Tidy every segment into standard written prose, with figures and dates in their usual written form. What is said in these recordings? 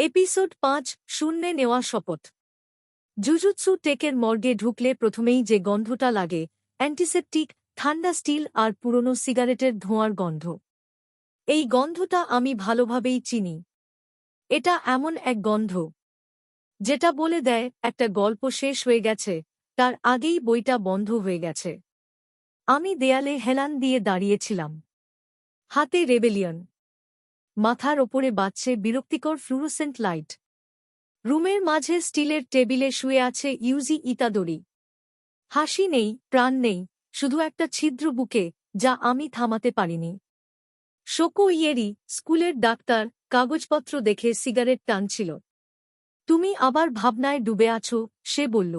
Episode ৫ শূন্যে নেওয়া শপথ। জুজুৎসু টেকের মর্গে ঢুকলে প্রথমেই যে গন্ধটা লাগে, অ্যান্টিসেপটিক, ঠান্ডা স্টিল আর পুরনো সিগারেটের ধোঁয়ার গন্ধ। এই গন্ধটা আমি ভালোভাবেই চিনি। এটা এমন এক গন্ধ যেটা বলে দেয় একটা গল্প শেষ হয়ে গেছে, তার আগেই বইটা বন্ধ হয়ে গেছে। আমি দেয়ালে হেলান দিয়ে দাঁড়িয়েছিলাম, হাতে রেবেলিয়ন, মাথার ওপরে বাজছে বিরক্তিকর ফ্লুরোসেন্ট লাইট। রুমের মাঝে স্টিলের টেবিলে শুয়ে আছে ইউজি ইতাদোরি। হাসি নেই, প্রাণ নেই, শুধু একটা ছিদ্র বুকে, যা আমি থামাতে পারিনি। শোকো ইয়েরি, স্কুলের ডাক্তার, কাগজপত্র দেখে সিগারেট টানছিল। তুমি আবার ভাবনায় ডুবে আছো, সে বলল।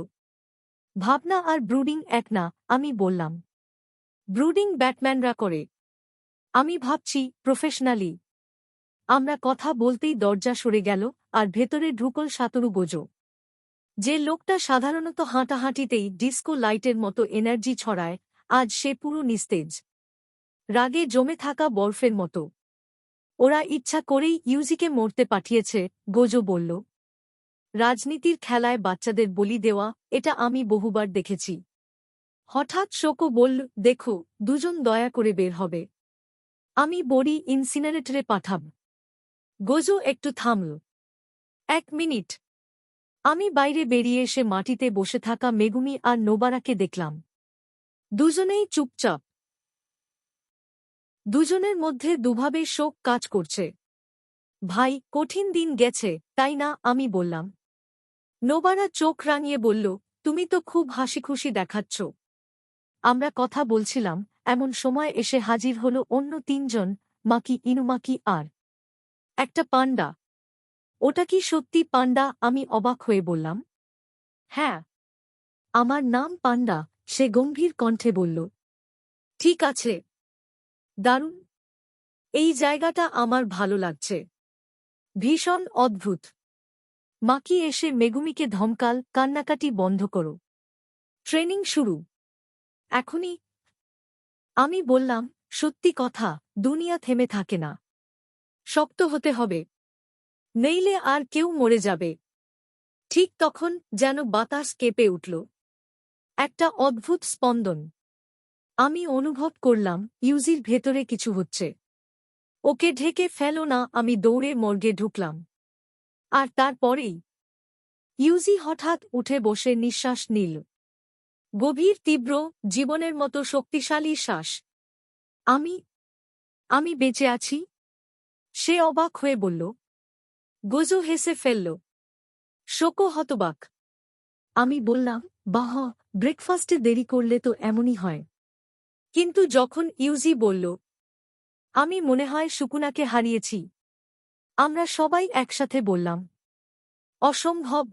ভাবনা আর ব্রুডিং এক না, আমি বললাম। ব্রুডিং ব্যাটম্যানরা করে, আমি ভাবছি প্রফেশনালি। আমরা কথা বলতেই দরজা সরে গেল, আর ভেতরে ঢুকল সাতরু গোজো। যে লোকটা সাধারণত হাঁটাহাঁটিতেই ডিস্কো লাইটের মতো এনার্জি ছড়ায়, আজ সে পুরো নিস্তেজ, রাগে জমে থাকা বরফের মতো। ওরা ইচ্ছা করেই ইউজিকে মরতে পাঠিয়েছে, গোজো বলল। রাজনীতির খেলায় বাচ্চাদের বলি দেওয়া, এটা আমি বহুবার দেখেছি। হঠাৎ শোকো বলল, দেখো, দুজন দয়া করে বের হবে। আমি বড়ি ইনসিনারেটরে পাঠাব। গোজো একটু থামল। ১ মিনিট। আমি বাইরে বেরিয়ে এসে মাটিতে বসে থাকা মেগুমি আর নোবারাকে দেখলাম। দুজনেই চুপচাপ। দুজনের মধ্যে দুভাবে শোক কাজ করছে। ভাই, কঠিন দিন গেছে, তাই না? আমি বললাম। নোবারা চোখ রাঙিয়ে বলল, তুমি তো খুব হাসিখুশি দেখাচ্ছ। আমরা কথা বলছিলাম, এমন সময় এসে হাজির হল অন্য ৩ জন, মাকি, ইনুমাকি আর একটা পান্ডা। ওটা কি সত্যি পান্ডা? আমি অবাক হয়ে বললাম। হ্যাঁ, আমার নাম পান্ডা, সে গম্ভীর কণ্ঠে বলল। ঠিক আছে। দারুণ। এই জায়গাটা আমার ভালো লাগছে। ভীষণ অদ্ভুত। মাকি এসে মেগুমিকে ধমকাল, কান্নাকাটি বন্ধ করো। ট্রেনিং শুরু এখনই। আমি বললাম, সত্যি কথা, দুনিয়া থেমে থাকে না। শক্ত হতে হবে, নইলে আর কেউ মরে যাবে। ঠিক তখন যেন বাতাস কেঁপে উঠল। একটা অদ্ভুত স্পন্দন। আমি অনুভব করলাম ইউজির ভেতরে কিছু হচ্ছে। ওকে ঢেকে ফেলো না। আমি দৌড়ে মর্গে ঢুকলাম। আর তারপরেই ইউজি হঠাৎ উঠে বসে নিঃশ্বাস নিল। গভীর, তীব্র, জীবনের মতো শক্তিশালী শ্বাস। আমি আমি বেঁচে আছি? সে অবাক হয়ে বলল। গোজো হেসে ফেলল। শোকো হতবাক। আমি বললাম, বাহ, ব্রেকফাস্টে দেরি করলে তো এমনই হয়। কিন্তু যখন ইউজি বলল, আমি মনে হয় সুকুনাকে হারিয়েছি, আমরা সবাই একসাথে বললাম, অসম্ভব।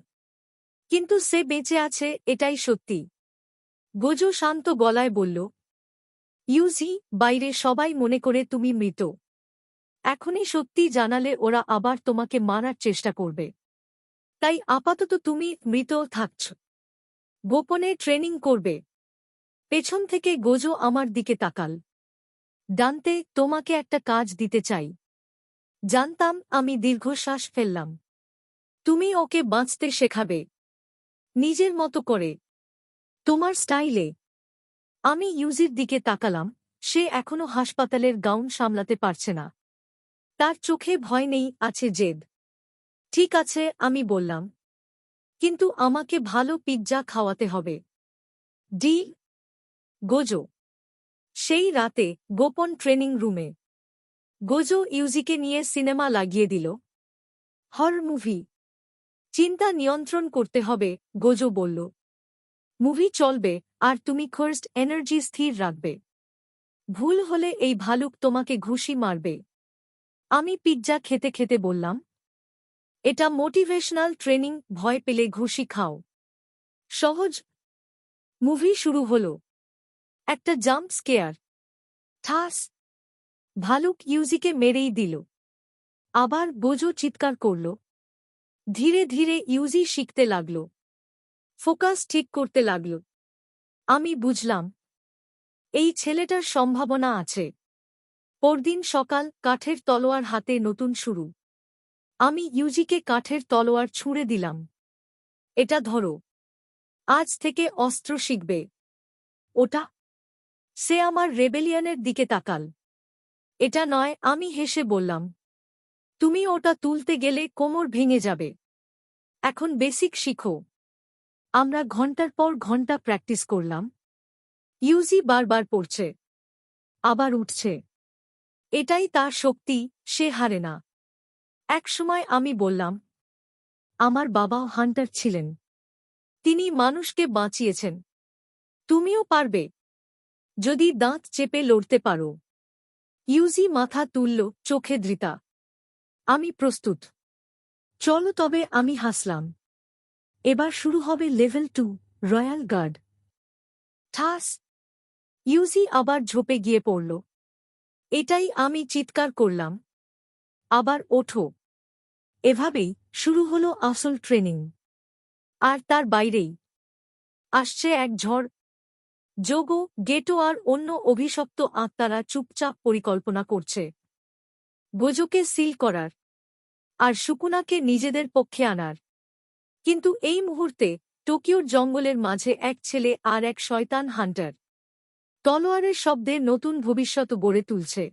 কিন্তু সে বেঁচে আছে, এটাই সত্যি। গোজো শান্ত গলায় বলল, ইউজি, বাইরে সবাই মনে করে তুমি মৃত। এখনই সত্যি জানালে ওরা আবার তোমাকে মারার চেষ্টা করবে। তাই আপাতত তুমি মৃত থাকছ। গোপনে ট্রেনিং করবে। পেছন থেকে গোজো আমার দিকে তাকাল। ডানতে, তোমাকে একটা কাজ দিতে চাই। জানতাম। আমি দীর্ঘশ্বাস ফেললাম। তুমি ওকে বাঁচতে শেখাবে, নিজের মতো করে, তোমার স্টাইলে। আমি ইউজির দিকে তাকালাম। সে এখনো হাসপাতালের গাউন সামলাতে পারছে না। তার চোখে ভয় নেই, আছে জেদ। ঠিক আছে, আমি বললাম। কিন্তু আমাকে ভালো পিৎজা খাওয়াতে হবে। ডিল? গোজো। সেই রাতে গোপন ট্রেনিং রুমে গোজো ইউজিকে নিয়ে সিনেমা লাগিয়ে দিল। Horror movie. চিন্তা নিয়ন্ত্রণ করতে হবে, গোজো বলল। মুভি চলবে, আর তুমি ফার্স্ট এনার্জি স্থির রাখবে। ভুল হলে এই ভালুক তোমাকে ঘুষি মারবে। আমি পিৎজা খেতে খেতে বললাম, এটা মোটিভেশনাল ট্রেনিং, ভয় পেলে ঘুষি খাও। সহজ। মুভি শুরু হল। একটা জাম্প স্কেয়ার। ঠাস। ভালুক ইউজিকে মেরেই দিল। আবার গোজো চিৎকার করল। ধীরে ধীরে ইউজি শিখতে লাগল, ফোকাস ঠিক করতে লাগল। আমি বুঝলাম, এই ছেলেটার সম্ভাবনা আছে। পরদিন সকাল, কাঠের তলোয়ার হাতে নতুন শুরু। আমি ইউজিকে কাঠের তলোয়ার ছুঁড়ে দিলাম। এটা ধরো। আজ থেকে অস্ত্র শিখবে। ওটা? সে আমার রেবেলিয়নের দিকে তাকাল। এটা নয়, আমি হেসে বললাম। তুমি ওটা তুলতে গেলে কোমর ভেঙে যাবে। এখন বেসিক শিখো। আমরা ঘন্টার পর ঘন্টা প্র্যাকটিস করলাম। ইউজি বারবার পড়ছে, আবার উঠছে। এটাই তার শক্তি, সে হারে না। একসময় আমি বললাম, আমার বাবাও হান্টার ছিলেন। তিনি মানুষকে বাঁচিয়েছেন। তুমিও পারবে, যদি দাঁত চেপে লড়তে পারো। ইউজি মাথা তুলল, চোখে দৃতা। আমি প্রস্তুত। চলো তবে, আমি হাসলাম। এবার শুরু হবে লেভেল 2, রয়্যাল গার্ড। ঠাস! ইউজি আবার ঝোপে গিয়ে পড়ল। এটাই, আমি চিৎকার করলাম। আবার ওঠো। এভাবেই শুরু হলো আসল ট্রেনিং। আর তার বাইরেই আসছে এক ঝড়। যোগো, গেটো আর অন্য অভিশপ্ত আত্মারা চুপচাপ পরিকল্পনা করছে গোজোকে সিল করার আর সুকুনাকে নিজেদের পক্ষে আনার। কিন্তু এই মুহূর্তে টোকিওর জঙ্গলের মাঝে এক ছেলে আর এক শয়তান হান্টার তলোয়ারের শব্দে নতুন ভবিষ্যৎ গড়ে তুলছে।